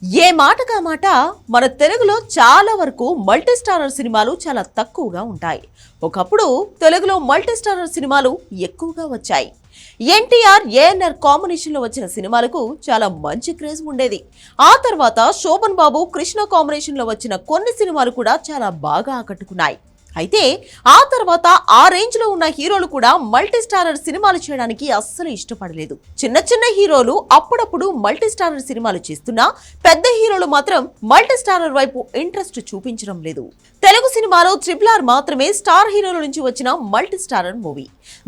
ఏ మాటకా మాట మన తెలుగులో చాలా వరకు మల్టీ స్టారర్ సినిమాలు చాలా తక్కువగా ఉంటాయి. ఒకప్పుడు తెలుగులో మల్టీ స్టారర్ సినిమాలు ఎక్కువగా వచ్చాయి. ఎన్టీఆర్ ఏఎన్ఆర్ కాంబినేషన్ లో వచ్చిన సినిమాలకు చాలా మంచి క్రేజ్ ఉండేది. ఆ తర్వాత శోభన్ బాబు కృష్ణ కాంబినేషన్ లో వచ్చిన కొన్ని సినిమాలు కూడా చాలా బాగా ఆకట్టుకున్నాయి. అయితే ఆ తర్వాత ఆ రేంజ్ లో ఉన్న హీరోలు కూడా మల్టీ స్టారర్ సినిమాలు చేయడానికి అస్సలు ఇష్టపడలేదు. చిన్న చిన్న హీరోలు అప్పుడప్పుడు మల్టీ స్టారర్ సినిమాలు చేస్తున్నా పెద్ద హీరోలు మాత్రం మల్టీ స్టారర్ వైపు ఇంట్రెస్ట్ చూపించడం లేదు. తెలుగు సినిమాలో RRR మాత్రమే స్టార్ హీరోల నుంచి వచ్చిన మల్టీ స్టారర్ మూవీ.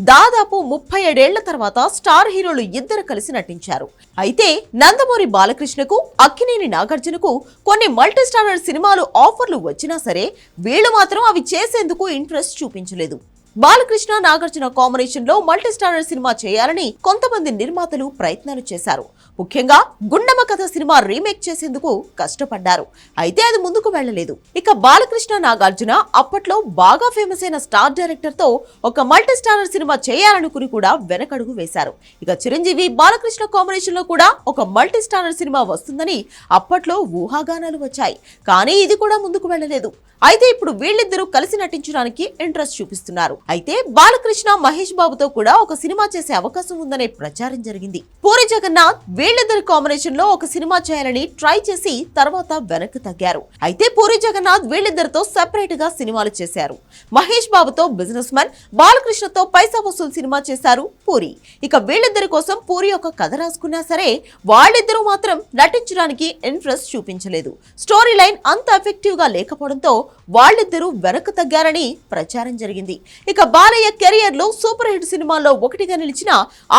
దాదాపు 37 ఏళ్ల తర్వాత స్టార్ హీరోలు ఇద్దరు కలిసి నటించారు. అయితే నందమూరి బాలకృష్ణకు, అక్కినేని నాగార్జునకు కొన్ని మల్టీ స్టారర్ సినిమాలు ఆఫర్లు వచ్చినా సరే వీళ్ళు మాత్రం అవి చేసేందుకు ఇంట్రెస్ట్ చూపించలేదు. బాలకృష్ణ నాగార్జున కాంబినేషన్ లో మల్టీ స్టారర్ సినిమా చేయాలని కొంతమంది నిర్మాతలు ప్రయత్నాలు చేశారు. ముఖ్యంగా గుండమ్మ కథ సినిమా రీమేక్ చేసేందుకు కష్టపడ్డారు. అయితే అది ముందుకు వెళ్లలేదు. ఇక బాలకృష్ణ నాగార్జున అప్పట్లో బాగా ఫేమస్ అయిన స్టార్ డైరెక్టర్ తో ఒక మల్టీ స్టారర్ సినిమా చేయాలనుకుని కూడా వెనకడుగు వేశారు. ఇక చిరంజీవి బాలకృష్ణ కాంబినేషన్ లో కూడా ఒక మల్టీ స్టారర్ సినిమా వస్తుందని అప్పట్లో ఊహాగానాలు వచ్చాయి. కానీ ఇది కూడా ముందుకు వెళ్లలేదు. అయితే ఇప్పుడు వీళ్ళిద్దరూ కలిసి నటించడానికి ఇంట్రెస్ట్ చూపిస్తున్నారు. అయితే బాలకృష్ణ మహేష్ బాబుతో కూడా ఒక సినిమా చేసే అవకాశం ఉందనే ప్రచారం జరిగింది. పూరి జగన్నాథ్ వీళ్ళిద్దరి కాంబినేషన్ లో ఒక సినిమా చేయాలని ట్రై చేసి తర్వాత వెనక్కి తగ్గారు. అయితే పూరి జగన్నాథ్ వీళ్ళిద్దరితో సెపరేట్ గా సినిమాలు చేశారు. మహేష్ బాబుతో బిజినెస్ మ్యాన్, బాలకృష్ణతో పైసా వసూల్ సినిమా చేశారు పూరి. ఇక వీళ్ళిద్దరి కోసం పూరి ఒక కథ రాసుకున్నా సరే వాళ్ళిద్దరూ మాత్రం నటించడానికి ఇంట్రెస్ట్ చూపించలేదు. స్టోరీ లైన్ అంత ఎఫెక్టివ్ గా లేకపోవడంతో వాళ్ళిద్దరూ వెనక్కి తగ్గారని ప్రచారం జరిగింది. ఇక బాలయ్య కెరియర్ లో సూపర్ హిట్ సినిమాల్లో ఒకటిగా నిలిచిన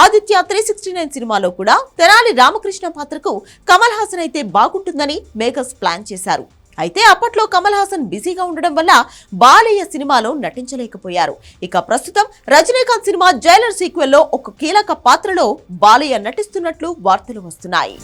ఆదిత్య 369 సినిమాలో కూడా తెనాలి రామకృష్ణ పాత్రకు కమల్ హాసన్ అయితే బాగుంటుందని మేకర్స్ ప్లాన్ చేశారు. అయితే అప్పట్లో కమల్ హాసన్ బిజీగా ఉండడం వల్ల బాలయ్య సినిమాలో నటించలేకపోయారు. ఇక ప్రస్తుతం రజనీకాంత్ సినిమా జైలర్ సీక్వెల్ లో ఒక కీలక పాత్రలో బాలయ్య నటిస్తున్నట్లు వార్తలు వస్తున్నాయి.